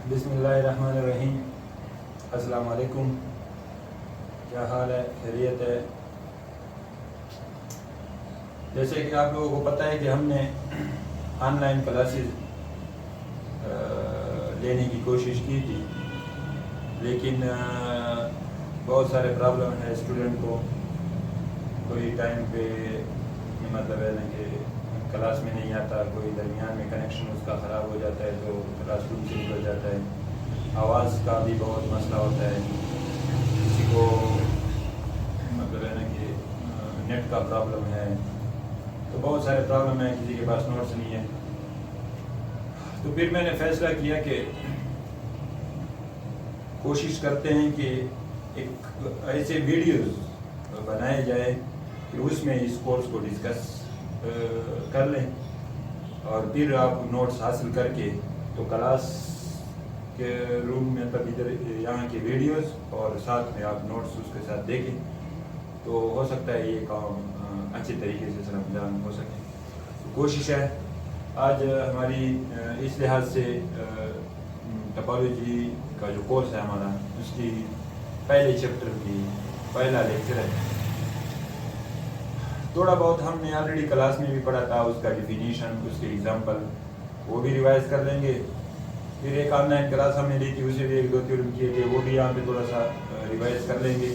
बिस्मिल्लाहिर्रहमानिर्रहीम। अस्सलाम वालेकुम। क्या हाल है? खैरियत है? जैसे कि आप लोगों को पता है कि हमने ऑनलाइन क्लासेस लेने की कोशिश की थी, लेकिन बहुत सारे प्रॉब्लम है स्टूडेंट को। कोई टाइम पे मतलब है ना कि क्लास में नहीं आता, कोई दरमियान में कनेक्शन उसका ख़राब हो जाता है तो क्लासरूम से निकल जाता है। आवाज़ का भी बहुत मसला होता है, किसी को मतलब है ना कि नेट का प्रॉब्लम है, तो बहुत सारे प्रॉब्लम है, किसी के पास नोट्स नहीं है। तो फिर मैंने फैसला किया कि कोशिश करते हैं कि एक ऐसे वीडियोस बनाए जाए कि उसमें इस कोर्स को डिस्कस कर लें और फिर आप नोट्स हासिल करके तो क्लास के रूम में तब इधर यहाँ के वीडियोस और साथ में आप नोट्स उसके साथ देखें, तो हो सकता है ये काम अच्छे तरीके से सरअंजाम हो सके। तो कोशिश है आज हमारी इस लिहाज से टोपोलॉजी का जो कोर्स है हमारा, उसकी पहले चैप्टर की पहला लेक्चर है। थोड़ा बहुत हमने ऑलरेडी क्लास में भी पढ़ा था, उसका डिफिनीशन, उसके एग्जांपल वो भी रिवाइज कर लेंगे। फिर एक ऑनलाइन क्लास हमने ली थी, उसे भी 1-2 थ्योरम किए थे, वो भी यहाँ पे थोड़ा सा रिवाइज कर लेंगे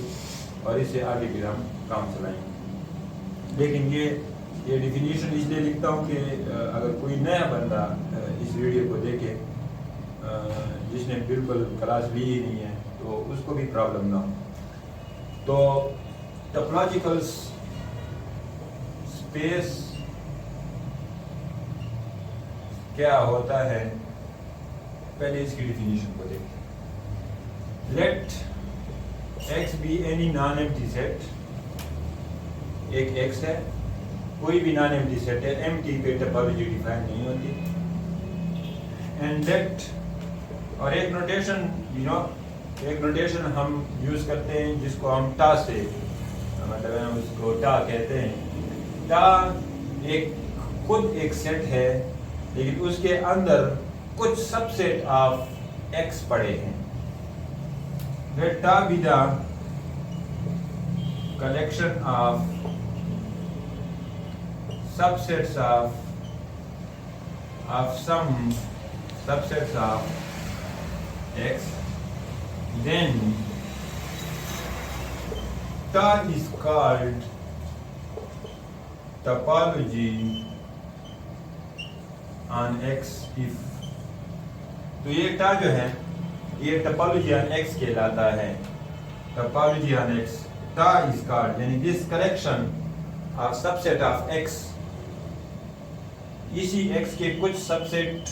और इससे आगे फिर हम काम चलाएंगे। लेकिन ये डिफिनीशन इसलिए लिखता हूँ कि अगर कोई नया बंदा इस वीडियो को देखे जिसने बिल्कुल क्लास ली ही नहीं है तो उसको भी प्रॉब्लम ना हो। तो टोपोलॉजिकल स्पेस क्या होता है, पहले इसकी डिफिनीशन को देखते हैं। Let X be any non empty set, एक एक्स है, कोई भी नॉन एम्प्टी सेट है, एम्प्टी पे टोपोलॉजी डिफाइन नहीं होती। एंड दैट, और एक नोटेशन एक नोटेशन हम यूज करते हैं जिसको हम टा से मतलब हम उसको टा कहते हैं। टा एक खुद एक सेट है, लेकिन उसके अंदर कुछ सबसेट ऑफ एक्स पड़े हैं। लेट टा be the collection of subsets of some subsets of x, then ta is called topology on x if, तो ये टा जो है ये टोपोलॉजी ऑन एक्स कहलाता है। टोपोलॉजी ऑन एक्स, टा इज कॉल्ड, यानी this collection of subset of x, इसी x के कुछ सबसेट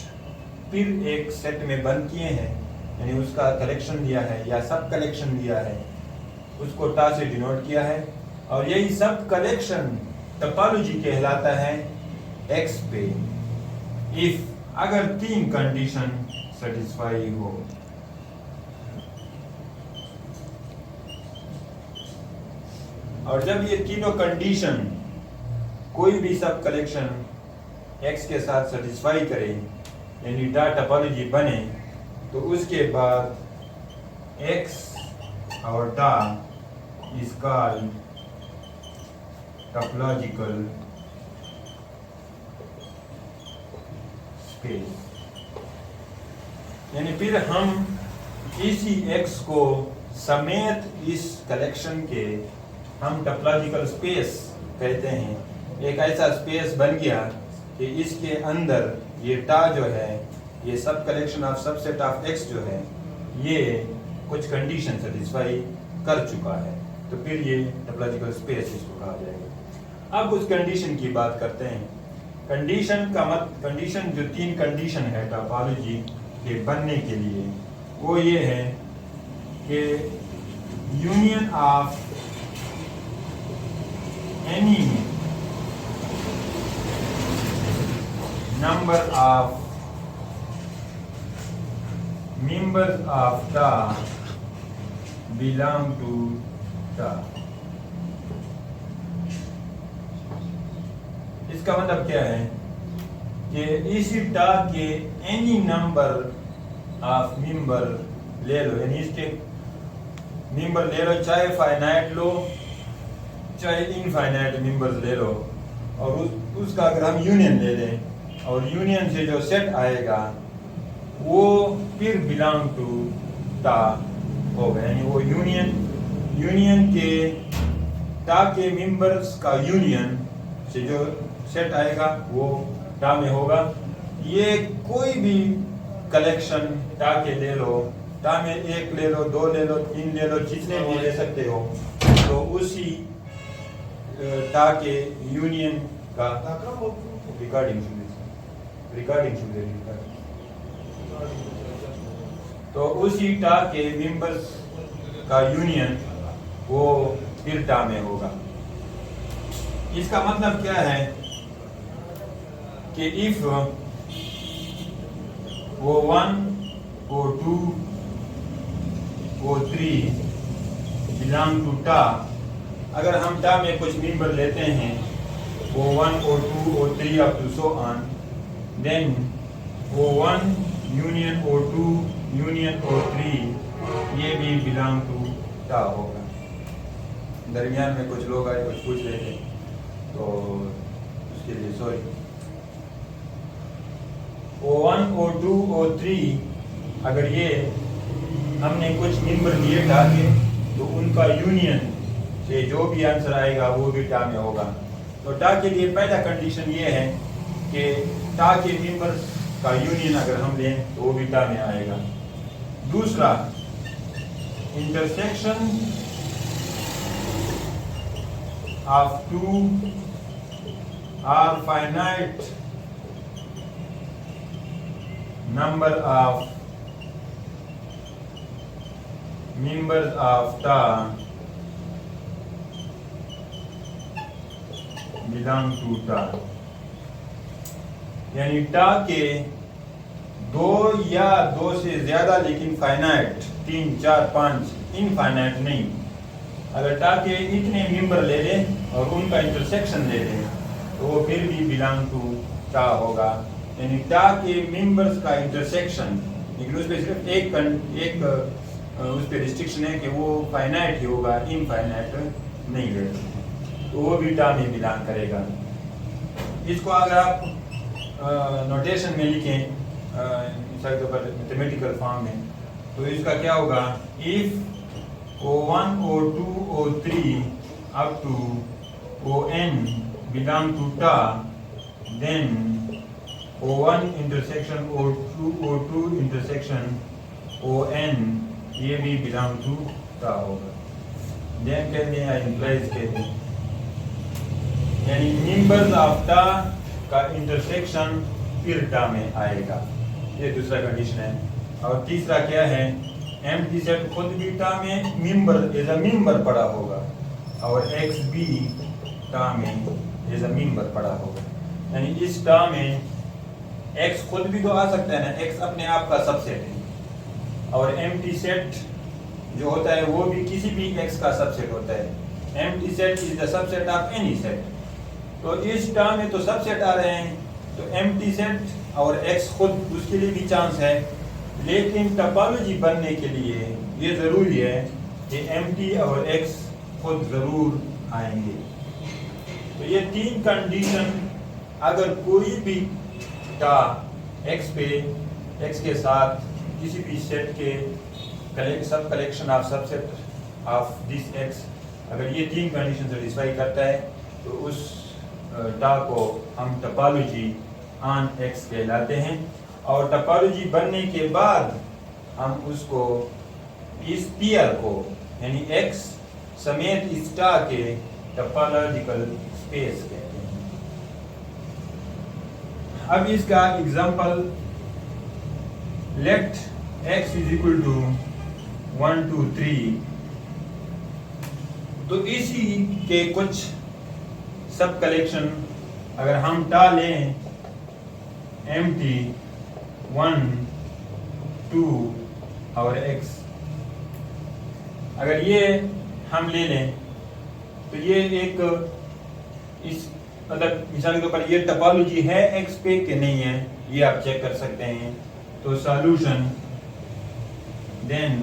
फिर एक सेट में बंद किए हैं, यानी उसका कलेक्शन दिया है या सब कलेक्शन दिया है, उसको टा से डिनोट किया है। और यही सब कलेक्शन टोपोलॉजी कहलाता है x पे इफ, अगर 3 कंडीशन सेटिस्फाई हो। और जब ये तीनों कंडीशन कोई भी सब कलेक्शन x के साथ सेटिस्फाई करे, यानी टा टोपोलॉजी बने, तो उसके बाद x और टा इज कॉल्ड टोपोलॉजिकल स्पेस। यानी फिर हम इसी x को समेत इस कलेक्शन के हम टोपोलॉजिकल स्पेस कहते हैं। एक ऐसा स्पेस बन गया कि इसके अंदर ये टा जो है, ये सब collection of subset of x जो है, ये कुछ कंडीशन सेटिस्फाई कर चुका है, तो फिर ये टोपोलॉजिकल स्पेस इसको कहा जाएगा। अब उस कंडीशन की बात करते हैं। कंडीशन का कंडीशन जो 3 कंडीशन है टोपोलॉजी के बनने के लिए, वो ये है कि union of any number of members of टा belong to टा। इसका मतलब क्या है कि इसी टा के एनी नंबर ऑफ मेंबर ले लो, यानी इसके मेंबर ले लो, चाहे फाइनाइट लो चाहे इनफाइनाइट मेंबर्स ले लो, और उसका अगर हम यूनियन ले लें और यूनियन से जो सेट आएगा वो फिर बिलोंग टू टा होगा, यानी वो यूनियन के टा के मेंबर्स का यूनियन से जो सेट आएगा वो टा में होगा। ये कोई भी कलेक्शन टा के ले लो, टा में 1 ले लो, 2 ले लो, 3 ले लो, जितने भी ले सकते हो, तो उसी टा के यूनियन का रिकॉर्डिंग तो उसी टा के मेंबर्स का यूनियन वो फिर टा में होगा। इसका मतलब क्या है कि इफ वो 1 वो 2 वो 3 बिलोंग टू टा, अगर हम टा में कुछ मेंबर लेते हैं वो 1 और 2 और 3 up to so on, then वो 1 यूनियन और 2 यूनियन और 3 ये भी बिलोंग टू टा होगा। दरमियान में कुछ लोग आए कुछ पूछ रहे थे तो उसके लिए सॉरी। वो 1 और 2 और 3 अगर ये हमने कुछ मेंबर लिए टा के तो उनका यूनियन से जो भी आंसर आएगा वो भी टा में होगा। तो टा के लिए पहला कंडीशन ये है कि टा के मेंबर्स का यूनियन अगर हम लें तो वो भी टा में आएगा। दूसरा, intersection of 2 are finite number of members of टा belong to टा, यानी टा के 2 या 2 से ज्यादा लेकिन फाइनाइट 3, 4, 5 इनफाइनाइट नहीं, अगर टा के इतने मेंबर ले लें और उनका इंटरसेक्शन ले लें तो वो फिर भी बिलोंग टू टा होगा। यानी टा के मेंबर्स का इंटरसेक्शन, लेकिन उस पर सिर्फ एक उस पर रिस्ट्रिक्शन है कि वो फाइनाइट ही होगा, इनफाइनाइट नहीं है, तो वो भी टा में बिलोंग करेगा। इसको अगर आप नोटेशन में लिखें मैथमेटिकल फॉर्म में तो इसका क्या होगा, if O1 O2 O3 up to ON belong to टा, then O1 intersection O2 intersection ON ये भी बिलोंग टू टा होगा। देन कहते हैं इंप्लाइज कहते हैं, यानी मेंबर्स ऑफ टा का इंटरसेक्शन फिर टा में आएगा, ये दूसरा कंडीशन है। और तीसरा क्या है, एम्प्टी सेट खुद भी टा में मेंबर एज अ मेंबर पड़ा होगा और एक्स भी टा में एज अ मेंबर पड़ा होगा। यानी इस टा में एक्स खुद भी तो आ सकता है ना, एक्स अपने आप का सबसेट है, और एम्प्टी सेट जो होता है वो भी किसी भी एक्स का सबसेट होता है। Empty set is the subset of any set, तो इस टा में तो सबसेट आ रहे हैं, तो एम्प्टी सेट और एक्स खुद उसके लिए भी चांस है, लेकिन टोपोलॉजी बनने के लिए ये जरूरी है कि एम्प्टी और एक्स खुद जरूर आएंगे। तो ये 3 कंडीशन अगर कोई भी टा एक्स के साथ किसी भी सेट के सब collection of subset of this x, अगर ये 3 कंडीशन सेटिस्फाई करता है तो उस टा को हम टोपोलॉजी ऑन एक्स कहलाते हैं। और टोपोलॉजी बनने के बाद हम उसको इस पेयर को यानी एक्स समेत इस टा के टोपोलॉजिकल स्पेस कहते हैं। अब इसका example, let x is equal to 1 2 3, तो इसी के कुछ सब कलेक्शन अगर हम टा लें एम्प्टी 1 2 और x, अगर ये हम ले लें तो ये एक इस मतलब मिसाल के तौर पर ये टोपोलॉजी है x पे कि नहीं है, ये आप चेक कर सकते हैं। तो solution then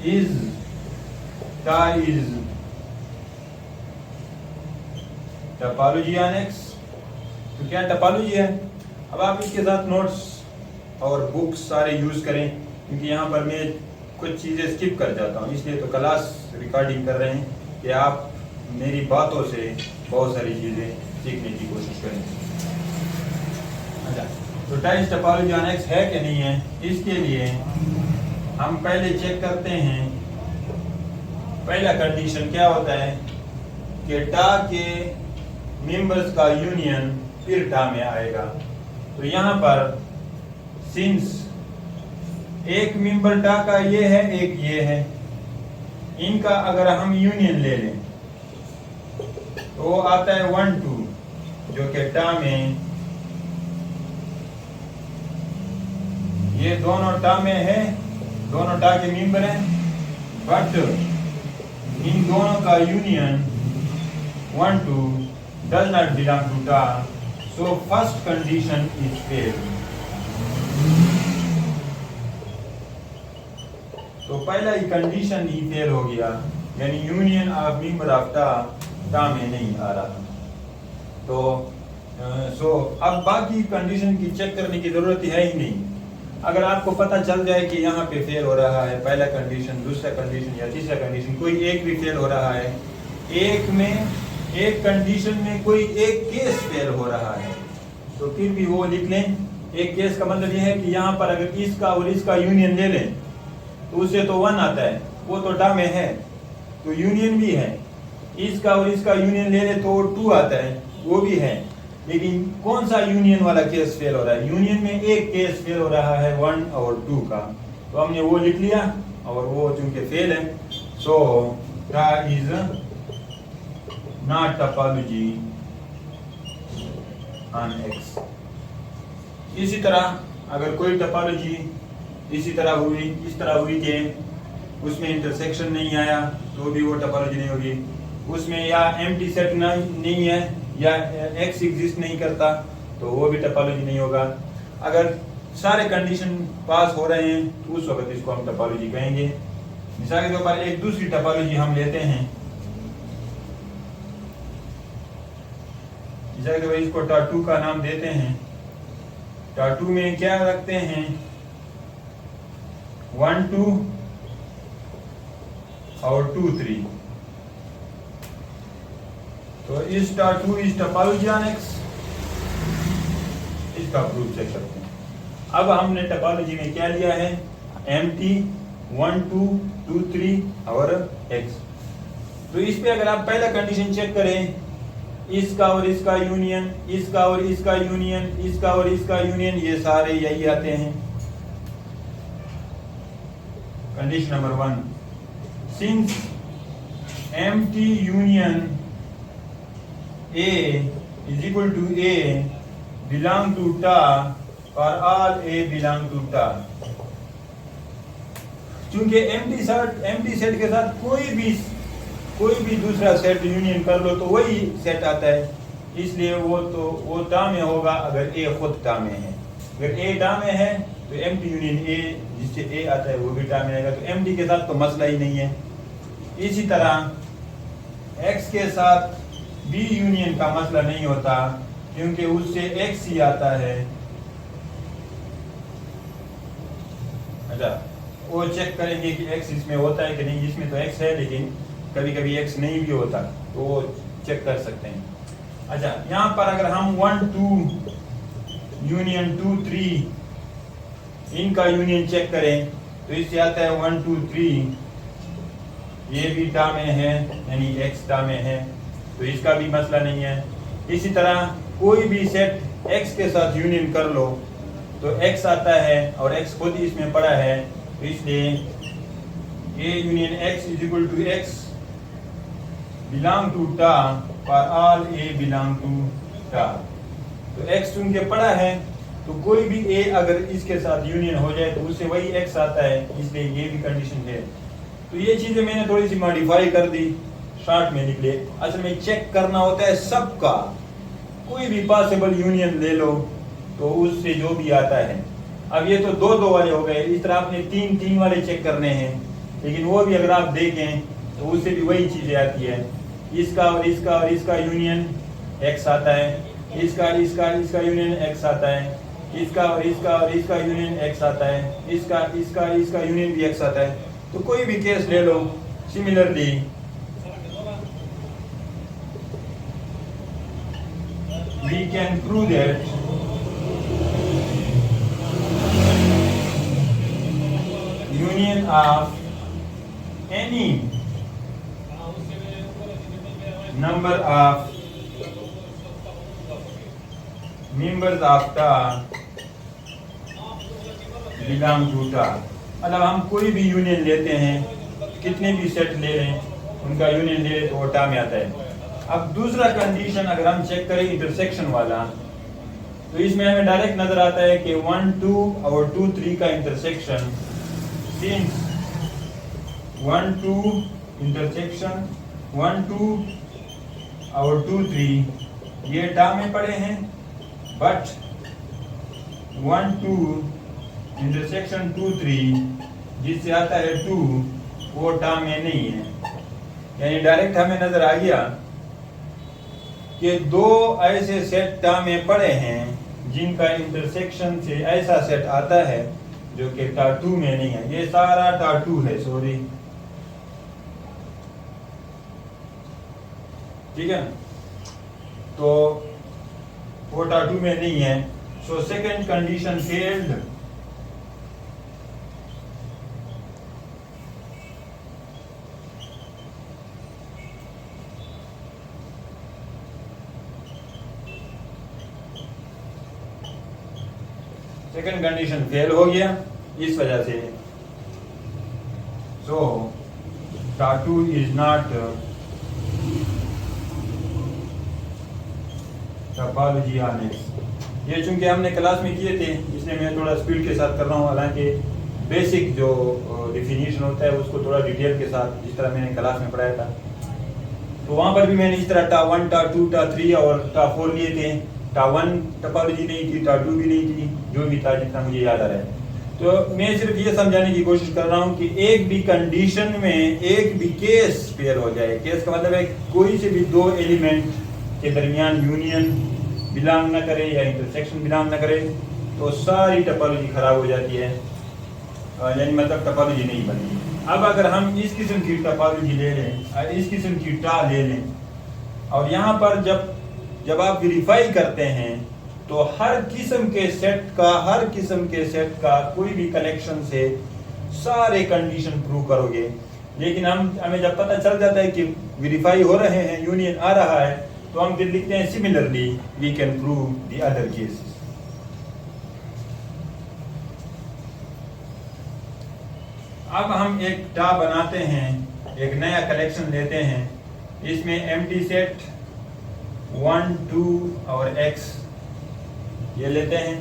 is ta is topology on x. तो क्या टोपोलॉजी है? अब आप इसके साथ नोट्स और बुक्स सारे यूज करें, क्योंकि यहाँ पर मैं कुछ चीज़ें स्किप कर जाता हूँ, इसलिए तो क्लास रिकॉर्डिंग कर रहे हैं कि आप मेरी बातों से बहुत सारी चीज़ें सीखने की कोशिश करें। अच्छा, तो टाइल्स टोपोलॉजी ऑन एक्स है कि नहीं है, इसके लिए हम पहले चेक करते हैं। पहला कंडीशन क्या होता है कि टा के मेंबर्स का यूनियन फिर टा में आएगा। तो यहाँ पर सिंस एक मेंबर टा का ये है, एक ये है, इनका अगर हम यूनियन ले लें तो वो आता है 1 2, जो कि टा में ये दोनों टा में है, दोनों टा के मेंबर हैं, बट इन दोनों का union 1 2 does not belong to ta, so first condition is failed। तो पहला ही कंडीशन ही फेल हो गया, यानी यूनियन ऑफ मेंबर ऑफ टा में नहीं आ रहा। तो अब बाकी कंडीशन की चेक करने की जरूरत है ही नहीं। अगर आपको पता चल जाए कि यहाँ पे फेल हो रहा है पहला कंडीशन, दूसरा कंडीशन या तीसरा कंडीशन, कोई एक भी फेल हो रहा है, एक कंडीशन में कोई एक केस फेल हो रहा है, तो फिर भी वो लिख लें। एक केस का मतलब ये है कि यहाँ पर अगर इसका और इसका यूनियन ले लें तो उससे तो 1 आता है, वो तो टा में है तो यूनियन भी है। इसका और इसका यूनियन ले लें तो 2 आता है, वो भी है। लेकिन कौन सा यूनियन वाला केस फेल हो रहा है? यूनियन में एक केस फेल हो रहा है 1 और 2 का, तो हमने वो लिख लिया और वो चूंकि फेल है, सो टा is not topology on x. इसी तरह अगर कोई टोपोलॉजी इसी तरह हुई, इस तरह हुई कि उसमें इंटरसेक्शन नहीं आया, तो भी वो टोपोलॉजी नहीं होगी। उसमें या एम्प्टी सेट नहीं है या एक्स एग्जिस्ट नहीं करता, तो वो भी टोपोलॉजी नहीं होगा। अगर सारे कंडीशन पास हो रहे हैं तो उस वक्त इसको हम टोपोलॉजी कहेंगे। मिसाल के तौर पर एक दूसरी टोपोलॉजी हम लेते हैं, मिसाल के तौर पर इसको टा2 का नाम देते हैं। टा2 में क्या रखते हैं? 1 2 और 2 3। तो इस टा2 इस टोपोलॉजी ऑन एक्स, इसका प्रूफ चेक करते हैं। अब हमने टोपोलॉजी में क्या लिया है? एम्प्टी 1 2 2 3 और एक्स। तो इस पे अगर आप पहला कंडीशन चेक करें, इसका और इसका यूनियन, इसका और इसका यूनियन, इसका और इसका यूनियन, ये सारे यही आते हैं। Condition number 1, since empty union A is equal to A belong to ta for all A belong to ta। चूंकि एम्प्टी सेट के साथ कोई भी दूसरा सेट यूनियन कर लो तो वही सेट आता है, इसलिए वो टा में होगा अगर ए खुद टा में है। अगर ए टा में है तो एम्प्टी यूनियन ए जिससे ए आता है वो भी टा में आएगा, तो एम्प्टी के साथ तो मसला ही नहीं है। इसी तरह एक्स के साथ बी यूनियन का मसला नहीं होता, क्योंकि उससे एक्स ही आता है। अच्छा, वो चेक करेंगे कि एक्स इसमें होता है कि नहीं। इसमें तो एक्स है लेकिन कभी कभी एक्स नहीं भी होता, तो वो चेक कर सकते हैं। अच्छा, यहाँ पर अगर हम 1 2 यूनियन 2 3 इनका यूनियन चेक करें तो इससे आता है 1 2 3, ये भी टा में है यानी एक्स टा में है, तो इसका भी मसला नहीं है। इसी तरह कोई भी सेट एक्स के साथ यूनियन कर लो तो एक्स आता है और एक्स खुद ही इसमें पड़ा है, तो इसलिए A union X is equal to X belong to टा for all A belong to टा। तो एक्स चूंकि पड़ा है तो कोई भी ए अगर इसके साथ यूनियन हो जाए तो उससे वही एक्स आता है, इसलिए ये भी कंडीशन है। तो ये चीजें मैंने थोड़ी सी मॉडिफाई कर दी, शॉर्ट में निकले। असल में चेक करना होता है सबका, कोई भी पॉसिबल यूनियन ले लो तो उससे जो भी आता है अब ये तो दो दो वाले हो गए, इस तरह आपने तीन तीन वाले चेक करने हैं, लेकिन वो भी अगर आप देखें तो उससे भी वही चीजें आती है, इसका और इसका और इसका यूनियन एक्स आता है, इसका इसका इसका यूनियन एक्स आता है, इसका और इसका और इसका यूनियन एक्स आता है, इसका इसका इसका यूनियन भी एक्स आता है। तो कोई भी केस ले लो, similarly we can prove that union of any number of members of the belong to the, मतलब हम कोई भी यूनियन लेते हैं, कितने भी सेट ले लें, उनका यूनियन ले लें तो वो टा में आता है। अब दूसरा कंडीशन अगर हम चेक करें इंटरसेक्शन वाला, तो इसमें हमें डायरेक्ट नजर आता है कि 1 2 और 2 3 का इंटरसेक्शन, सिंस 1 2 इंटरसेक्शन 1 2 और 2 3 ये टा में पड़े हैं, बट 1 2 इंटरसेक्शन 2 3 जिससे आता है 2 वो टा में नहीं है। यानी डायरेक्ट हमें नजर आ गया कि दो ऐसे सेट टा में पड़े हैं जिनका इंटरसेक्शन से ऐसा सेट आता है जो कि टा 2 में नहीं है। ये सारा टा 2 है, सॉरी, ठीक है, तो वो टा 2 में नहीं है। So second condition failed. Second condition fail हो गया इस वजह से। सो टा 2 is not topology on x. ये चूंकि हमने क्लास में किए थे इसलिए मैं थोड़ा स्पीड के साथ कर रहा हूँ, हालांकि बेसिक जो डिफिनीशन होता है उसको थोड़ा डिटेल के साथ जिस तरह मैंने क्लास में पढ़ाया था, तो वहां पर भी मैंने इस तरह टा 1 टा 2 टा 3 और टा 4 लिए थे। टा 1 टोपोलॉजी नहीं थी, टा 2 भी नहीं थी, जो भी था जितना मुझे याद आ रहा है। तो मैं सिर्फ ये समझाने की कोशिश कर रहा हूँ कि एक भी कंडीशन में एक भी केस फेल हो जाए, केस का मतलब है कोई से भी दो एलिमेंट के दरमियान यूनियन बिलोंग न करे या इंटरसेक्शन बिलोंग न करे, तो सारी टोपोलॉजी खराब हो जाती है, यानी मतलब टोपोलॉजी नहीं बनती। अब अगर हम इस किस्म की टोपोलॉजी ले लें, इस किस्म की टा ले लें, और यहाँ पर जब आप वेरीफाई करते हैं तो हर किस्म के सेट का कोई भी कलेक्शन से सारे कंडीशन प्रूव करोगे। लेकिन हमें जब पता चल जाता है कि वेरीफाई हो रहे हैं, यूनियन आ रहा है, तो हम फिर लिखते हैं similarly we can prove the other cases. अब हम एक टा बनाते हैं, एक नया कलेक्शन लेते हैं, इसमें एम्प्टी सेट 1 2 और x ये लेते हैं।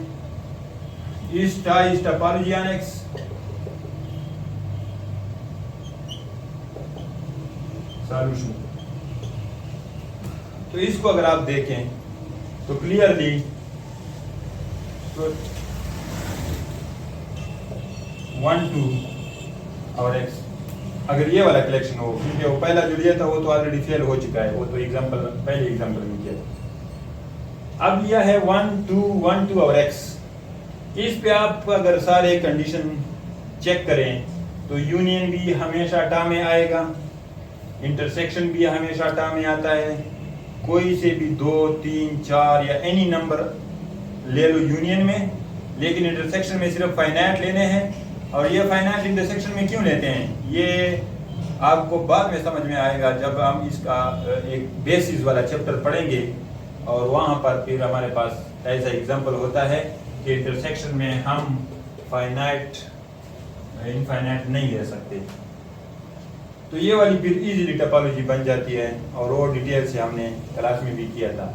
इस टोपोलॉजी ऑन x सॉल्यूशन। तो इसको अगर आप देखें तो क्लियरली तो 1 2 और x अगर ये वाला कलेक्शन हो, क्योंकि वो पहला जो लिया था वो तो ऑलरेडी फेल हो चुका है, वो तो पहले एग्जांपल में किया था। अब लिया है 1 2 और x। इस पे आप अगर सारे कंडीशन चेक करें तो यूनियन भी हमेशा टा में आएगा, इंटरसेक्शन भी हमेशा टा में आता है, कोई से भी 2 3 4 या एनी नंबर ले लो यूनियन में, लेकिन इंटरसेक्शन में सिर्फ फाइनाइट लेने हैं। और ये फाइनाइट इंटरसेक्शन में क्यों लेते हैं ये आपको बाद में समझ में आएगा जब हम इसका एक बेसिस वाला चैप्टर पढ़ेंगे, और वहाँ पर फिर हमारे पास ऐसा एग्जांपल होता है कि इंटरसेक्शन में हम फाइनाइट इनफाइनाइट नहीं ले सकते। तो ये वाली फिर इजीली टोपोलॉजी बन जाती है, और वो डिटेल से हमने क्लास में भी किया था।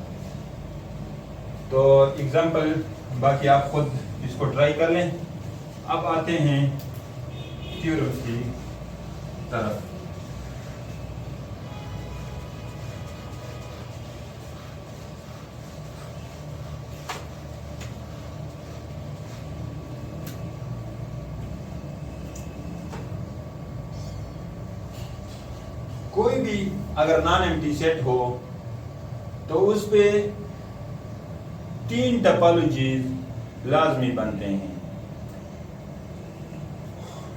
तो एग्जांपल बाकी आप खुद इसको ट्राई कर लें। अब आते हैं थ्योरम्स की तरफ। कोई भी अगर नॉन एम्प्टी सेट हो तो उस पे 3 टोपोलॉजीज लाजमी बनते हैं।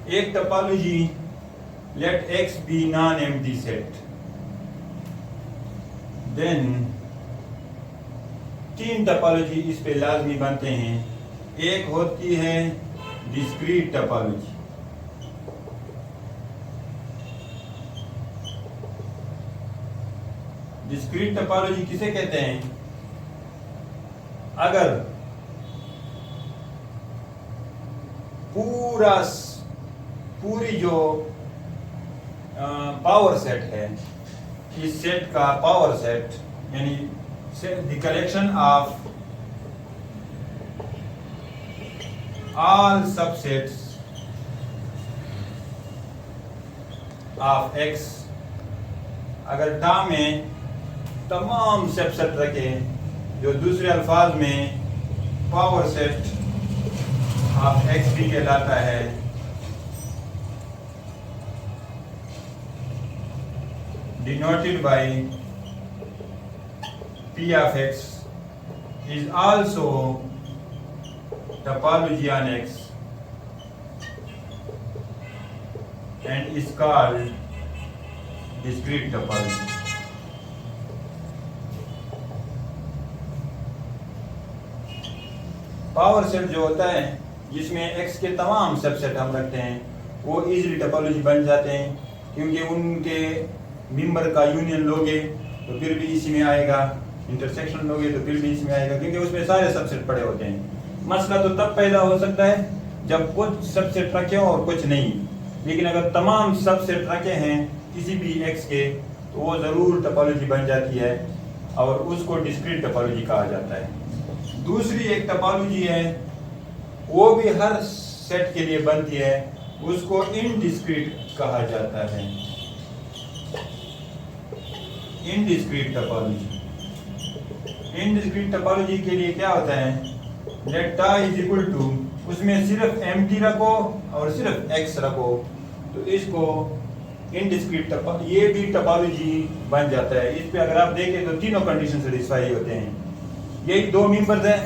एक topology let X be non empty set, then 3 topology इस पे लाजमी बनते हैं। एक होती है डिस्क्रीट टोपोलॉजी, डिस्क्रीट टोपोलॉजी किसे कहते हैं? अगर पूरी जो पावर सेट है, इस सेट का पावर सेट यानी the collection of all subsets of X, अगर टर्म में तमाम सबसेट रखें, जो दूसरे अल्फाज में पावर सेट ऑफ X भी कहलाता है, denoted by P of X is also topology on X and is called discrete topology. Power set जो होता है जिसमें X के तमाम सबसेट हम रखते हैं, वो इजीली टोपोलॉजी बन जाते हैं, क्योंकि उनके मेंबर का यूनियन लोगे तो फिर भी इसी में आएगा, इंटरसेक्शन लोगे तो फिर भी इसमें आएगा, क्योंकि उसमें सारे सबसेट पड़े होते हैं। मसला तो तब पैदा हो सकता है जब कुछ सबसेट रखे हो और कुछ नहीं, लेकिन अगर तमाम सबसेट रखे हैं किसी भी X के तो वो ज़रूर टोपोलॉजी बन जाती है और उसको डिस्क्रीट टोपोलॉजी कहा जाता है। दूसरी एक टोपोलॉजी है, वो भी हर सेट के लिए बनती है, उसको इनडिस्क्रीट कहा जाता है, इनडिस्क्रीट टोपोलॉजी। इनडिस्क्रीट टोपोलॉजी के लिए क्या होता है, लेट इज इक्वल टू, उसमें सिर्फ एम्प्टी रखो और सिर्फ X रखो, तो इसको इनडिस्क्रीट ये भी टोपोलॉजी बन जाता है। इस पे अगर आप देखें तो तीनों कंडीशन सेटिस्फाई होते हैं। यही 2 मेंबर्स हैं,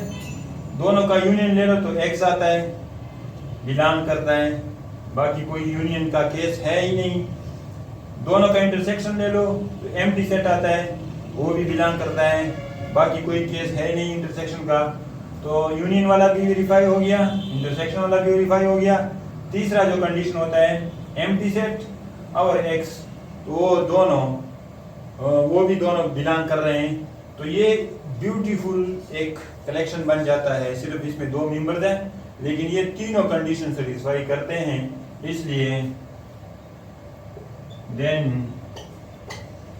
दोनों का यूनियन ले लो तो X आता है, बिलोंग करता है, बाकी कोई यूनियन का केस है ही नहीं। दोनों का इंटरसेक्शन ले लो तो एम्प्टी सेट आता है, वो भी बिलोंग करता है, बाकी कोई केस है नहीं इंटरसेक्शन का, तो यूनियन वाला भी वेरीफाई हो गया, इंटरसेक्शन वाला भी वेरीफाई हो गया। तीसरा जो कंडीशन होता है एम्प्टी सेट और X, तो वो भी दोनों बिलोंग कर रहे हैं, तो ये ब्यूटीफुल एक कलेक्शन बन जाता है। सिर्फ इसमें 2 मेंबर्स हैं, लेकिन ये तीनों कंडीशन सेटिस्फाई करते हैं, इसलिए देन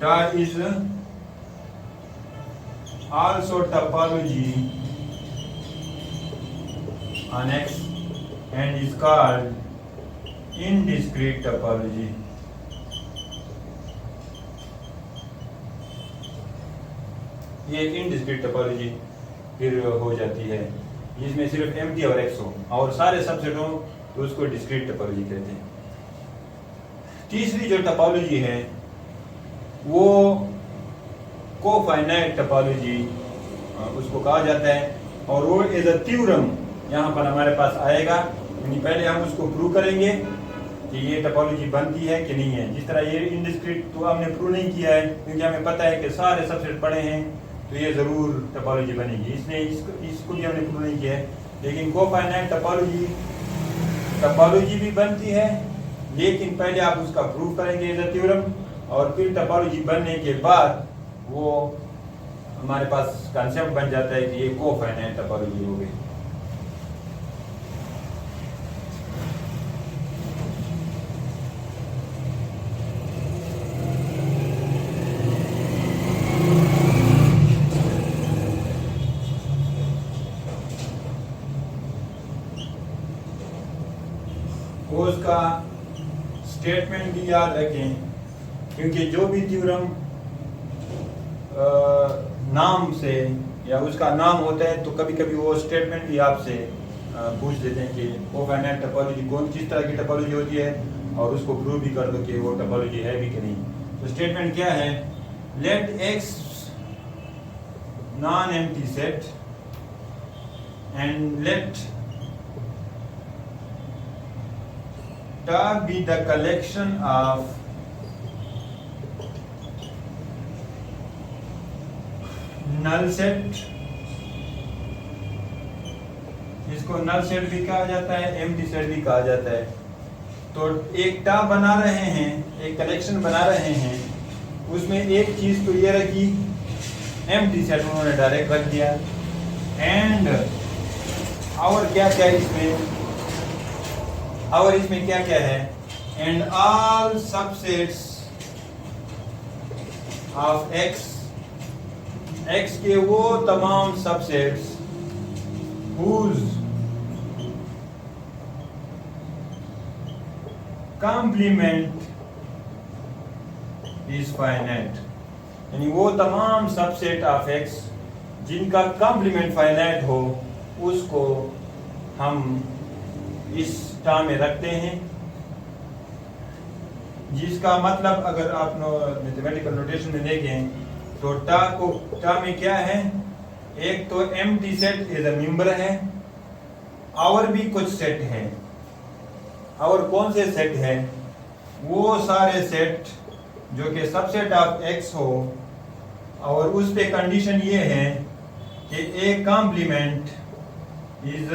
टा is also topology on X and is called indiscrete topology. ये इनडिस्क्रीट टोपोलॉजी फिर हो जाती है, जिसमें सिर्फ एम्प्टी और X हो और सारे सबसेट हो, तो उसको डिस्क्रीट टोपोलॉजी कहते हैं। तीसरी जो टोपोलॉजी है वो कोफाइनाइट टोपोलॉजी उसको कहा जाता है, और वो एज अ थ्योरम यहाँ पर हमारे पास आएगा। पहले हम उसको प्रूव करेंगे कि ये टोपोलॉजी बनती है कि नहीं है। जिस तरह ये इनडिस्क्रीट तो हमने प्रूव नहीं किया है, क्योंकि हमें पता है कि सारे सबसेट पड़े हैं तो ये ज़रूर टोपोलॉजी बनेगी, इसलिए इसको भी हमने प्रूव नहीं किया है। लेकिन कोफाइनाइट टोपोलॉजी भी बनती है, लेकिन पहले आप उसका प्रूव करेंगे एज अ थ्योरम, और फिर टोपोलॉजी बनने के बाद वो हमारे पास कंसेप्ट बन जाता है कि ये कोफाइनाइट टोपोलॉजी हो गई। उसका स्टेटमेंट भी याद रखें, क्योंकि जो भी थ्योरम नाम से या उसका नाम होता है तो कभी कभी वो स्टेटमेंट भी आपसे पूछ लेते हैं कि कोफाइनाइट टोपोलॉजी किस तरह की टोपोलॉजी होती है, और उसको प्रूव भी कर दो कि वो टोपोलॉजी है भी कि नहीं। तो स्टेटमेंट क्या है? Let X non empty set and let टा be the collection of null set. इसको नल सेट भी कहा जाता है, एम्प्टी सेट भी कहा जाता है। तो एक टा बना रहे हैं, एक कलेक्शन बना रहे हैं, उसमें एक चीज तो ये रखी, एम्प्टी सेट उन्होंने डायरेक्ट रख दिया। एंड और क्या क्या इसमें, और इसमें क्या क्या है? And all subsets of x, x के वो तमाम subsets whose complement is finite, यानी वो तमाम सबसेट ऑफ एक्स जिनका कॉम्प्लीमेंट फाइनाइट हो उसको हम इस टर्म में रखते हैं, जिसका मतलब अगर आप मैथमेटिकल नोटेशन में देखें तो टा में क्या है? एक तो empty set is a member है, और भी कुछ सेट है। और कौन से सेट है? वो सारे सेट जो कि सबसेट ऑफ एक्स हो और उस पे कंडीशन ये है कि ए कॉम्प्लीमेंट इज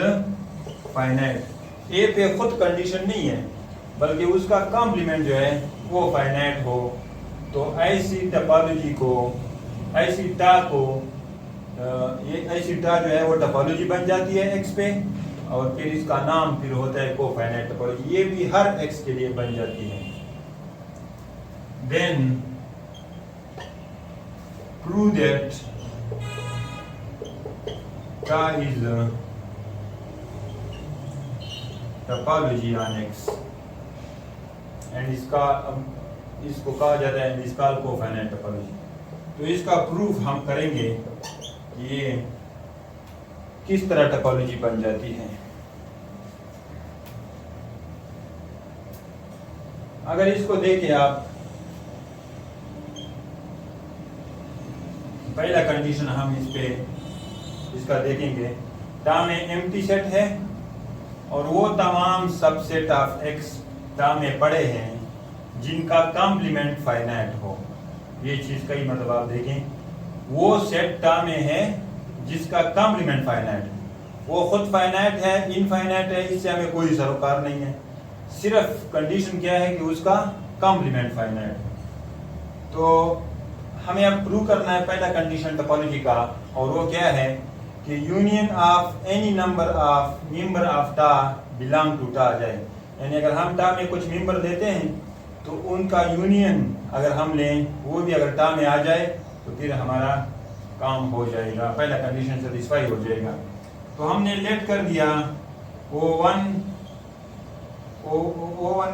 फाइनाइट। ए पे खुद कंडीशन नहीं है बल्कि उसका कॉम्प्लीमेंट जो है वो फाइनाइट हो। तो ऐसी टोपोलॉजी को, ऐसी टा को, ये ऐसी टा जो है वो टोपोलॉजी बन जाती है एक्स पे, और फिर इसका नाम फिर होता है कोफाइनाइट टोपोलॉजी। ये भी हर एक्स के लिए बन जाती है। देन प्रूव दैट टा is topology on x, and इसको कहा जाता है इसका कोफाइनाइट टोपोलॉजी। तो इसका प्रूफ हम करेंगे ये किस तरह टोपोलॉजी बन जाती है। अगर इसको देखें आप, पहला कंडीशन हम इसका देखेंगे, टा में एम्प्टी सेट है और वो तमाम सबसेट ऑफ एक्स टा में पड़े हैं जिनका कॉम्प्लीमेंट फाइनाइट हो। ये चीज कई मतलब आप देखें, वो सेट टा में है जिसका कॉम्प्लीमेंट फाइनाइट है, वो खुद फाइनाइट है, इनफाइनाइट है, इससे हमें कोई सरोकार नहीं है। सिर्फ कंडीशन क्या है कि उसका कॉम्प्लीमेंट फाइनाइट है। तो हमें अब प्रूव करना है पहला कंडीशन टोपोलॉजी का, और वो क्या है कि union of any member of टा बिलोंग टू टा आ जाए। यानी अगर हम टा में कुछ मेंबर देते हैं तो उनका यूनियन अगर हम लें, वो भी अगर टा में आ जाए तो फिर हमारा काम हो जाएगा, पहला कंडीशन सेटिस्फाई हो जाएगा। तो हमने लेट कर दिया O1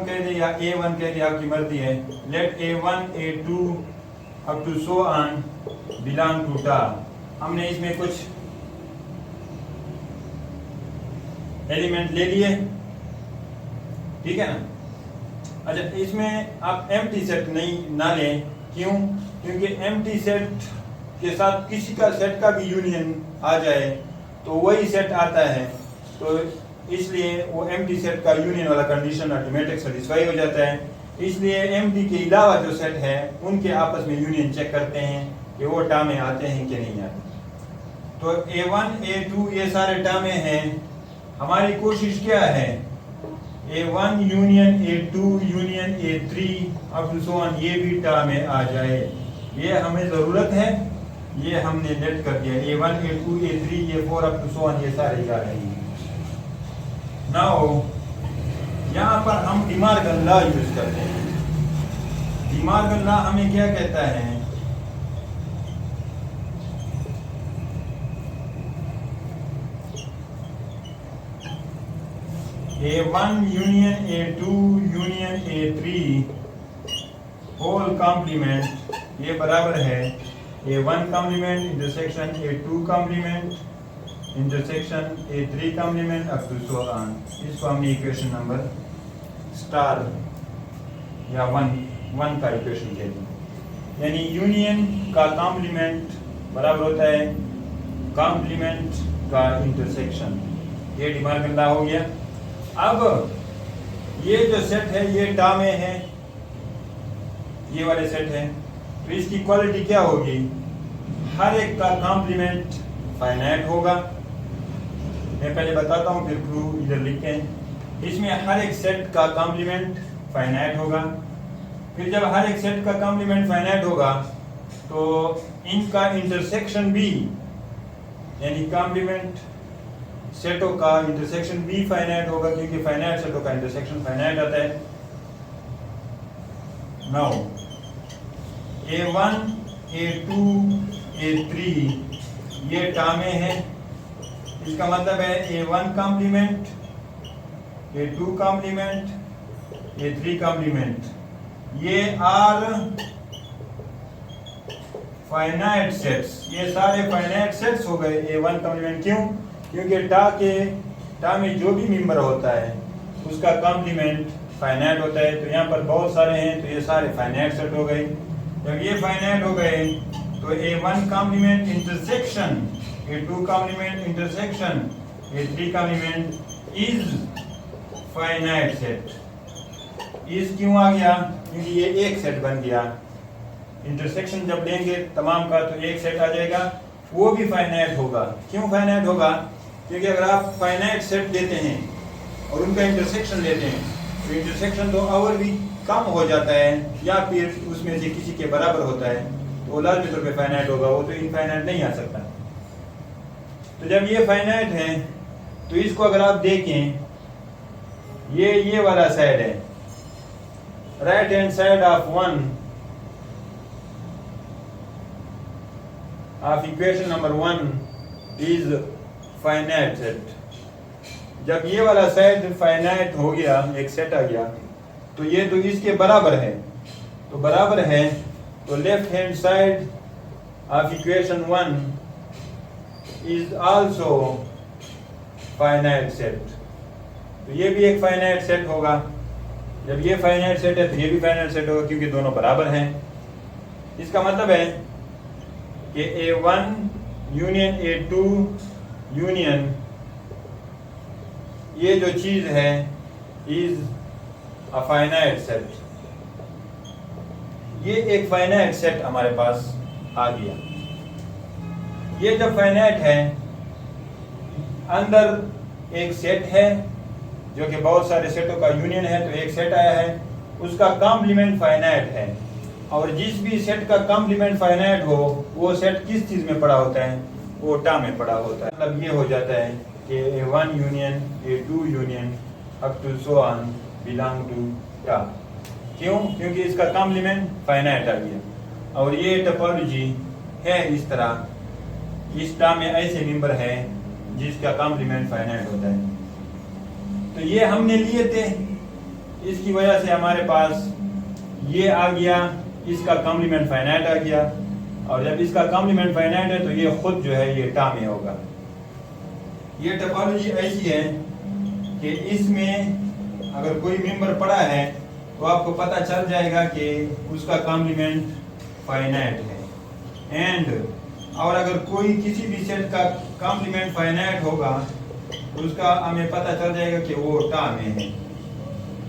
कह दिया या A1 कह दिया, आपकी मर्जी है। Let A1 A2 up to so on belong to टा। हमने इसमें कुछ एलिमेंट ले लिए, ठीक है ना। अच्छा, इसमें आप एम्प्टी सेट ना लें, क्यों? क्योंकि एम्प्टी सेट के साथ किसी का सेट का भी यूनियन आ जाए तो वही सेट आता है, तो इसलिए वो एम्प्टी सेट का यूनियन वाला कंडीशन ऑटोमेटिक सेटिस्फाई हो जाता है। इसलिए एम्प्टी के अलावा जो सेट है उनके आपस में यूनियन चेक करते हैं कि वो टा में आते हैं कि नहीं आते। तो A1 A2 ये सारे टा में हैं। हमारी कोशिश क्या है? A1 union A2 union A3 up to so on, ये भी टा में आ जाए, ये हमें जरूरत है। ये हमने लेट कर दिया, A1 A2 A3 A4 up to so on, ये सारे आ रहे हैं। नाउ यहाँ पर हम डिमार्गन लॉ यूज करते हैं। डिमार्गन लॉ हमें क्या कहता है? A1 union A2 union A3 whole complement, ये बराबर है A1 complement intersection A2 complement intersection A3 complement up to so on. इसको हमने इक्वेशन नंबर स्टार या वन का इक्वेशन कह दी। यानी यूनियन का कॉम्प्लीमेंट बराबर होता है कॉम्प्लीमेंट का इंटरसेक्शन। ये डी मॉर्गन लॉ हो गया। अब ये जो सेट है ये टा में है, ये वाले सेट है, तो इसकी क्वालिटी क्या होगी? हर एक का कॉम्प्लीमेंट फाइनाइट होगा। मैं पहले बताता हूँ फिर प्रूफ इधर लिखते हैं। इसमें हर एक सेट का कॉम्प्लीमेंट फाइनाइट होगा। फिर जब हर एक सेट का कॉम्प्लीमेंट फाइनाइट होगा तो इनका इंटरसेक्शन भी, यानी कॉम्प्लीमेंट सेटों का इंटरसेक्शन भी फाइनाइट होगा, क्योंकि फाइनाइट सेटों का इंटरसेक्शन फाइनाइट आता है। नाउ A1, A2, A3 ये टा में है। इसका मतलब है A1 complement, A2 complement, A3 complement, ये आर फाइनाइट सेट्स, ये सारे फाइनाइट सेट्स हो गए A1 कॉम्प्लीमेंट। क्यों? क्योंकि टा में जो भी मेंबर होता है उसका कॉम्प्लीमेंट फाइनाइट होता है। तो यहाँ पर बहुत सारे हैं, तो ये सारे फाइनाइट सेट हो गए। जब ये फाइनाइट हो गए तो A1 complement intersection, A2 complement intersection, A3 complement is finite set. Is क्यों आ गया? क्योंकि ये एक सेट बन गया। इंटरसेक्शन जब लेंगे तमाम का तो एक सेट आ जाएगा, वो भी फाइनाइट होगा। क्यों फाइनाइट होगा? क्योंकि अगर आप फाइनाइट सेट लेते हैं और उनका इंटरसेक्शन लेते हैं तो इंटरसेक्शन तो और भी कम हो जाता है या फिर उसमें से किसी के बराबर होता है, तो लाजमी तौर पे फाइनाइट होगा, वो तो इनफाइनाइट नहीं आ सकता। तो जब ये फाइनाइट है तो इसको अगर आप देखें, ये वाला साइड है, right hand side of one of equation number 1 is finite set. जब ये वाला सेट फाइनाइट हो गया, एक सेट आ गया, तो ये तो इसके बराबर है, तो बराबर है तो left hand side of equation 1 is also finite set. तो ये भी एक फाइनाइट सेट होगा। जब ये फाइनाइट सेट है तो ये भी फाइनाइट सेट होगा, क्योंकि दोनों बराबर हैं। इसका मतलब है कि A1 यूनियन A2 यूनियन ये जो चीज है इज अ फाइनाइट सेट। ये एक फाइनाइट सेट हमारे पास आ गया। ये जब फाइनाइट है, अंदर एक सेट है जो कि बहुत सारे सेटों का यूनियन है, तो एक सेट आया है, उसका कॉम्प्लीमेंट फाइनाइट है। और जिस भी सेट का कॉम्प्लीमेंट फाइनाइट हो वो सेट किस चीज में पड़ा होता है? वो टा में पड़ा होता है। मतलब ये हो जाता है कि A1 union A2 union up to so on belong to टा। क्यों? क्योंकि इसका कॉम्प्लीमेंट फाइनाइट आ गया। और ये टोपोलॉजी है इस तरह, इस टा में ऐसे मेंबर है जिसका कॉम्प्लीमेंट फाइनाइट होता है। तो ये हमने लिए थे, इसकी वजह से हमारे पास ये आ गया, इसका कॉम्प्लीमेंट फाइनाइट आ गया। और जब इसका कॉम्प्लीमेंट फाइनाइट है तो ये खुद जो है ये टा में होगा। ये टोपोलॉजी ऐसी है कि इसमें अगर कोई मेंबर पड़ा है तो आपको पता चल जाएगा कि उसका कॉम्प्लीमेंट फाइनाइट है। एंड और अगर कोई किसी भी सेट का कॉम्प्लीमेंट फाइनाइट होगा तो उसका हमें पता चल जाएगा कि वो टा में है।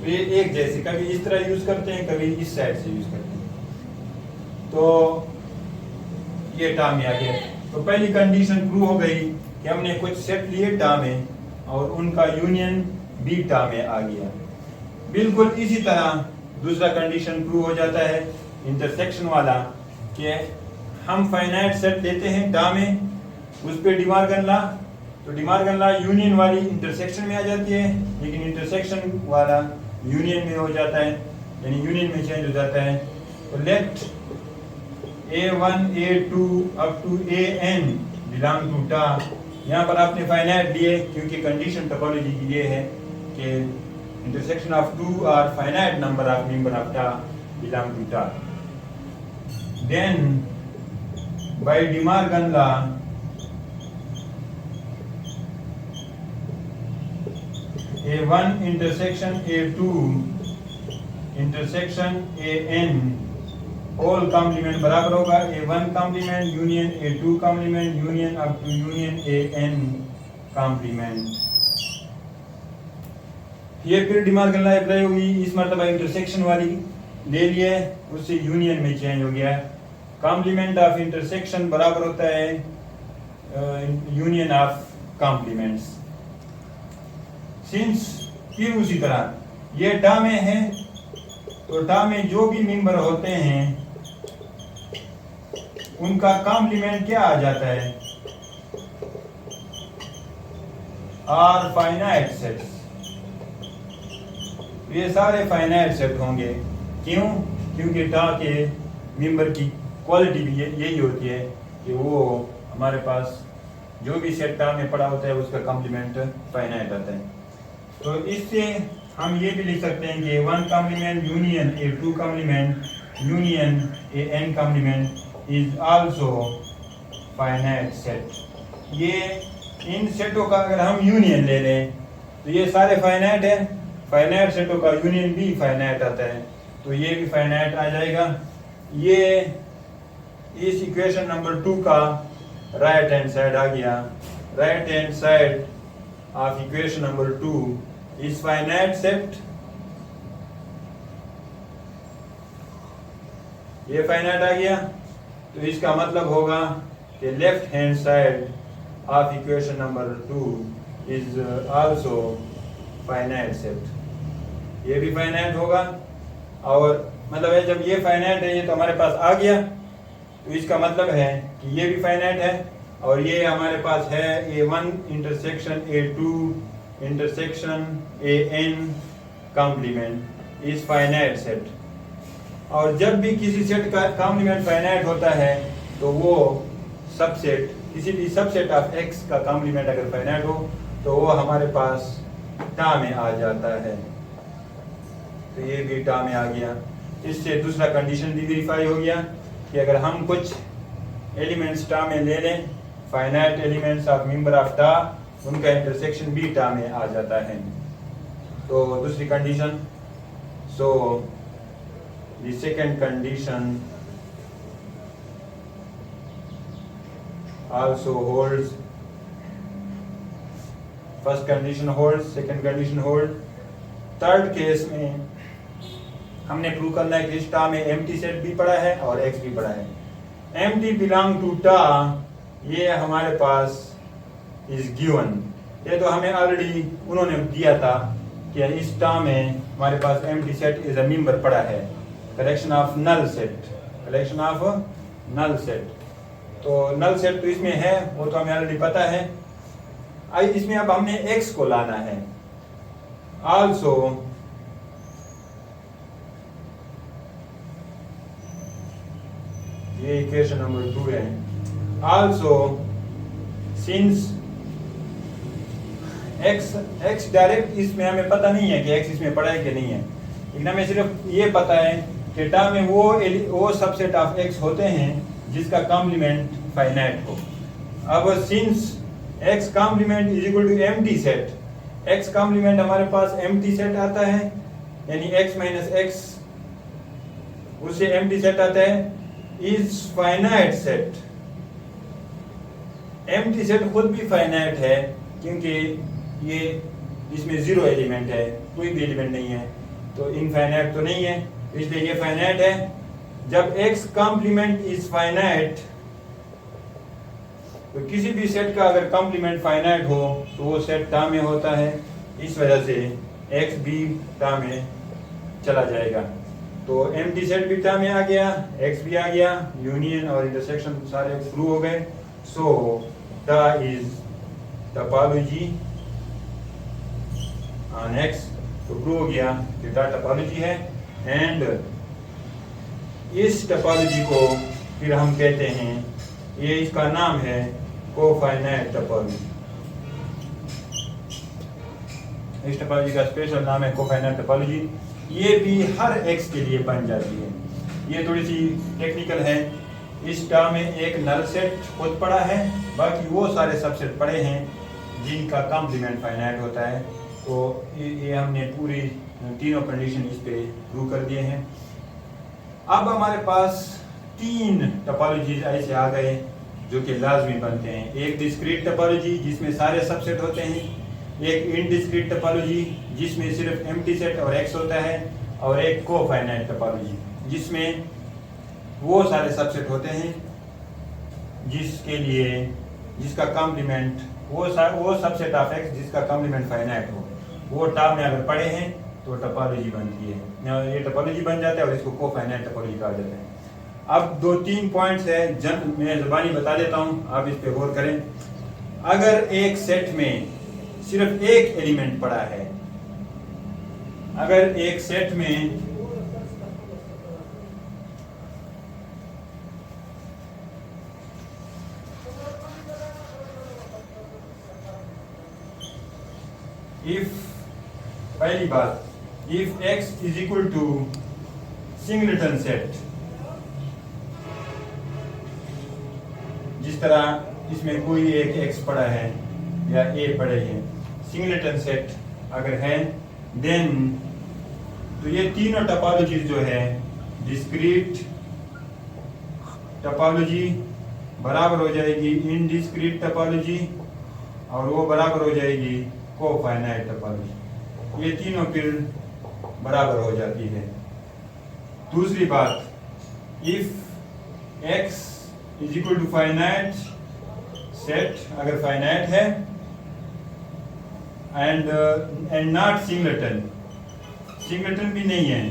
तो ये एक जैसे कभी इस तरह यूज करते हैं, कभी इस साइड से यूज करते हैं। तो ये टा में आ गया। तो पहली कंडीशन प्रूव हो गई कि हमने कुछ सेट लिए टा में और उनका यूनियन भी टा में आ गया। बिल्कुल इसी तरह दूसरा कंडीशन प्रूव हो जाता है इंटरसेक्शन वाला, कि हम फाइनाइट सेट लेते हैं टा में, उस पे डी मॉर्गन लॉ, तो डी मॉर्गन लॉ यूनियन वाली इंटरसेक्शन में आ जाती है, लेकिन इंटरसेक्शन वाला यूनियन में हो जाता है, यानी यूनियन में चेंज हो जाता है। तो let A1 A2 up to AN belong to टा। यहाँ पर आपने फाइनाइट लिए क्योंकि कंडीशन टोपोलॉजी की ये है कि intersection of two are finite number of member of टा बिलोंग टू टा। Then by De Morgan law A1 intersection A2 intersection AN all complement बराबर होगा A1 complement union A2 complement union up to union AN complement. ये फिर demand करना apply होगी, इस मरतबा इंटरसेक्शन वाली ले लिए, उससे यूनियन में चेंज हो गया। कॉम्प्लीमेंट ऑफ इंटरसेक्शन बराबर होता है यूनियन ऑफ कॉम्प्लीमेंट्स। सिंस फिर उसी तरह ये टा में है तो टा में जो भी मेंबर होते हैं उनका कॉम्प्लीमेंट क्या आ जाता है, आर फाइनाइट सेट्स। ये सारे फाइनाइट सेट होंगे, क्यों? क्योंकि टा के मेंबर की क्वालिटी भी यही होती है कि वो हमारे पास जो भी सेट टा में पड़ा होता है उसका कॉम्प्लीमेंट फाइनाइट आता है। तो इससे हम ये भी लिख सकते हैं कि A1 complement union A2 complement union AN complement is also finite set. ये इन सेटों का अगर हम यूनियन ले लें तो ये सारे फाइनाइट है, फाइनाइट सेटों का यूनियन भी फाइनाइट आता है, तो ये भी फाइनाइट आ जाएगा। ये इस इक्वेशन नंबर 2 का राइट हैंड साइड आ गया। Right hand side of equation number 2 is finite set. ये फाइनाइट आ गया, तो इसका मतलब होगा कि left hand side of equation number 2 is also finite set. ये भी फाइनाइट होगा, और मतलब है जब ये फाइनाइट है, ये तो हमारे पास आ गया, तो इसका मतलब है कि ये भी फाइनाइट है, और ये हमारे पास है A1 intersection A2 intersection AN complement is finite set. और जब भी किसी सेट का कॉम्प्लीमेंट फाइनाइट होता है तो वो सबसेट, किसी भी सबसेट ऑफ X का कॉम्प्लीमेंट अगर फाइनाइट हो तो वो हमारे पास टा में आ जाता है। तो ये भी टा में आ गया। इससे दूसरा कंडीशन भी वेरीफाई हो गया कि अगर हम कुछ एलिमेंट्स टा में ले लें, finite elements of member of टा, उनका इंटरसेक्शन भी टा में आ जाता है। तो दूसरी condition, so the second condition also holds, first condition holds, second condition hold। Third case में हमने प्रूव करना है कि इस टा में एम्प्टी सेट भी पड़ा है और एक्स भी पड़ा है। एम्प्टी बिलोंग टू टा, ये हमारे पास इज गिवन। ये तो हमें ऑलरेडी उन्होंने दिया था कि इस टा में हमारे पास empty set is a member पड़ा है, collection of null set, collection of null set. तो नल सेट तो इसमें है, वो तो हमें ऑलरेडी पता है। आई इसमें अब हमने x को लाना है। आल्सो ये इक्वेशन नंबर 2 है। आल्सो सिंस x डायरेक्ट इसमें हमें पता नहीं है कि x इसमें पड़ा है कि नहीं है, लेकिन हमें सिर्फ ये पता है कि टा में वो सबसेट ऑफ x होते हैं जिसका कॉम्प्लीमेंट फाइनाइट हो। अब since x complement is equal to empty set, x complement हमारे पास एम्प्टी सेट आता है, यानी x माइनस x उससे एम्प्टी सेट आता है, is finite set. Empty set खुद भी फाइनाइट है क्योंकि ये इसमें जीरो एलिमेंट है, कोई भी एलिमेंट नहीं है, तो इनफाइनाइट तो नहीं है, इसलिए ये फाइनाइट है। जब x कॉम्प्लीमेंट इज फाइनाइट, तो किसी भी सेट का अगर कॉम्प्लीमेंट फाइनाइट हो तो वो सेट टा में होता है, इस वजह से x भी टा में चला जाएगा। तो एम्प्टी सेट भी टा में आ गया, x भी आ गया, यूनियन और इंटरसेक्शन सारे प्रूव हो गए। सो टा इज टोपोलॉजी ऑन x, तो प्रूव हो गया कि टा टोपोलॉजी है। एंड इस टोपोलॉजी को फिर हम कहते हैं, ये इसका नाम है कोफाइनाइट टोपोलॉजी। इस टोपोलॉजी का स्पेशल नाम है कोफाइनाइट टोपोलॉजी। ये भी हर x के लिए बन जाती है। ये थोड़ी सी टेक्निकल है। इस टा में एक नल सेट खुद पड़ा है, बाकी वो सारे सबसेट पड़े हैं जिनका कॉम्प्लीमेंट फाइनाइट होता है। तो ये हमने पूरी तीनों कंडीशन इस पे प्रूव कर दिए हैं। अब हमारे पास 3 टोपोलॉजीज ऐसे आ गए जो कि लाजमी बनते हैं। एक डिस्क्रीट टोपोलॉजी जिसमें सारे सबसेट होते हैं, एक इनडिस्क्रीट टोपोलॉजी जिसमें सिर्फ एम्प्टी सेट और एक्स होता है, और एक कोफाइनाइट टोपोलॉजी जिसमें वो सारे सबसेट होते हैं जिसका कॉम्प्लीमेंट वो सबसेट ऑफ एक्स जिसका कॉम्प्लीमेंट फाइनाइट हो। वो टर्म में अगर पढ़े हैं तो टोपोलॉजी बनती है, ये टोपोलॉजी बन जाता है और इसको कोफाइनाइट टोपोलॉजी कहा जाता है। अब 2-3 पॉइंट्स है मैं ज़बानी बता देता हूँ, आप इस पे गौर करें। अगर एक सेट में सिर्फ एक एलिमेंट पड़ा है, अगर एक सेट में पहली बात, if x is equal to singleton set, जिस तरह इसमें कोई एक x पड़ा है या a पड़े हैं, सिंगलेटन सेट अगर है, देन तो ये तीनों टोपोलॉजी जो है डिस्क्रीट टोपोलॉजी बराबर हो जाएगी इनडिस्क्रीट टोपोलॉजी, और वो बराबर हो जाएगी कोफाइनाइट टोपोलॉजी। ये तीनों फिर बराबर हो जाती है। दूसरी बात, if x is equal to finite set, अगर फाइनाइट है एंड नॉट सिंगलेटन, सिंगलेटन भी नहीं है,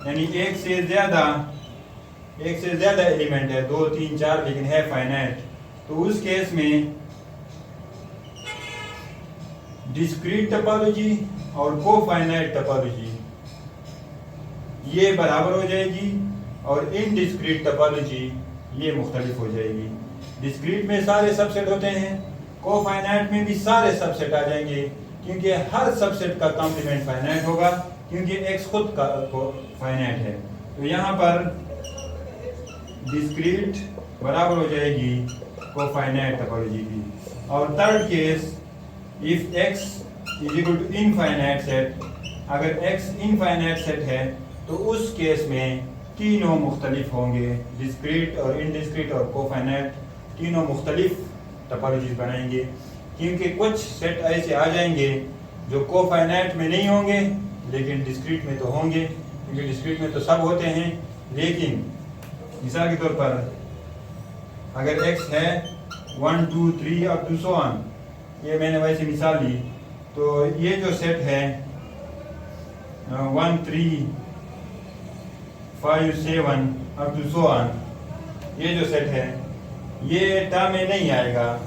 यानी एक से ज्यादा एलिमेंट है, 2, 3, 4 लेकिन है फाइनाइट, तो उस केस में डिस्क्रीट टोपोलॉजी और कोफाइनाइट टोपोलॉजी ये बराबर हो जाएगी, और इनडिस्क्रीट टोपोलॉजी ये मुख्तलिफ हो जाएगी। डिस्क्रीट में सारे सबसेट होते हैं, कोफाइनाइट में भी सारे सबसेट आ जाएंगे, क्योंकि हर सबसेट का कॉम्प्लीमेंट फाइनाइट होगा, क्योंकि एक्स खुद का फाइनाइट है। तो यहाँ पर डिस्क्रीट बराबर हो जाएगी कोफाइनाइट टोपोलॉजी की। और third case, if x is equal to infinite set, अगर x इनफाइनाइट सेट है तो उस केस में तीनों मुख्तलिफ होंगे, डिस्क्रीट और इनडिस्क्रीट और कोफाइनाइट तीनों मुख्तलिफ टोपोलॉजीज बनाएंगे, क्योंकि कुछ सेट ऐसे आ जाएंगे जो कोफाइनाइट में नहीं होंगे लेकिन डिस्क्रीट में तो होंगे, क्योंकि डिस्क्रीट में तो सब होते हैं। लेकिन मिसाल के तौर पर अगर x है 1, 2, 3 अप टू सो ऑन, ये मैंने वैसे मिसाल ली, तो ये जो सेट है 1, 3, 5, 7 अप टू सो ऑन, ये जो सेट है ये टर्म में नहीं आएगा।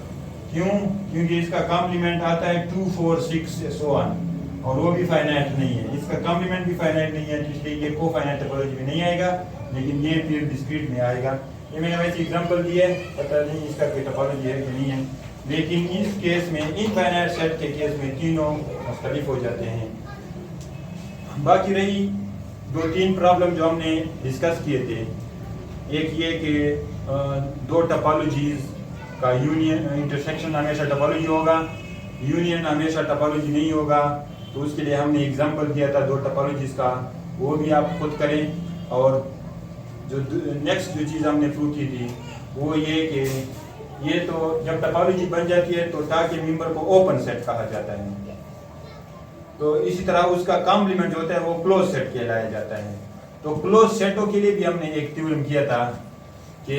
क्यों? क्योंकि इसका कॉम्प्लीमेंट आता है 2, 4, 6 सो ऑन, और वो भी फाइनाइट नहीं है, इसका कॉम्प्लीमेंट भी फाइनाइट नहीं है, इसलिए ये कोफाइनाइट टोपोलॉजी में नहीं आएगा, लेकिन ये फिर डिस्क्रीट में आएगा। ये मैंने वैसे एग्जांपल दिया है, पता नहीं इसका कोई टोपोलॉजी है कि नहीं है, लेकिन इस केस में इनफाइनाइट सेट के केस में तीनों मुख्तलिफ हो जाते हैं। बाकी रही 2-3 प्रॉब्लम जो हमने डिस्कस किए थे, एक ये कि 2 टोपोलॉजीज का यूनियन, इंटरसेक्शन हमेशा टोपोलॉजी होगा, यूनियन हमेशा टोपोलॉजी नहीं होगा, तो उसके लिए हमने एग्जांपल दिया था 2 टोपोलॉजीज का, वो भी आप खुद करें। और जो नेक्स्ट जो चीज़ हमने प्रूव की थी वो ये कि ये तो जब टोपोलॉजी बन जाती है तो टा के मेंबर को ओपन सेट कहा जाता है, तो इसी तरह उसका कॉम्प्लीमेंट जो होता है वो क्लोज सेट कहलाया जाता है। तो क्लोज सेटों के लिए भी हमने एक थ्योरम किया था कि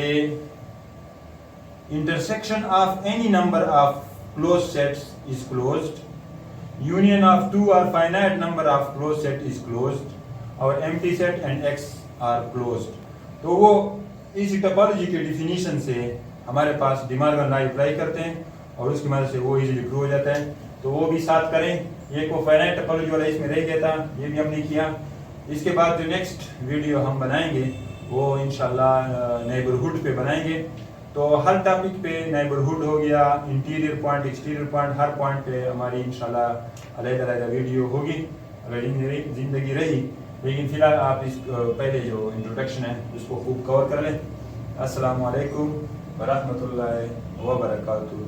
intersection of any number of close sets is closed, union of 2 और finite number of close set is closed, और empty set and X are closed. तो वो इसी टोपोलॉजी के डिफिनीशन से हमारे पास डिमॉर्गन लॉ अप्लाई करते हैं और उसकी मदद से वो इजीली प्रूव हो जाता है। तो वो भी साथ करें, ये को फाइनाइट टोपोलॉजी वाला इसमें रह गया था, ये भी हमने किया। इसके बाद जो नेक्स्ट वीडियो हम बनाएंगे वो इंशाल्लाह नेबरहुड पे बनाएंगे। तो हर टॉपिक पे नेबरहुड हो गया, इंटीरियर पॉइंट, एक्सटीरियर पॉइंट, हर पॉइंट पे हमारी इंशाल्लाह अलग-अलग वीडियो होगी अगर ज़िंदगी रही। लेकिन फ़िलहाल आप इस पहले जो इंट्रोडक्शन है उसको खूब कवर कर लें। अस्सलामु अलैकुम व रहमतुल्लाहि व बरकातुहू।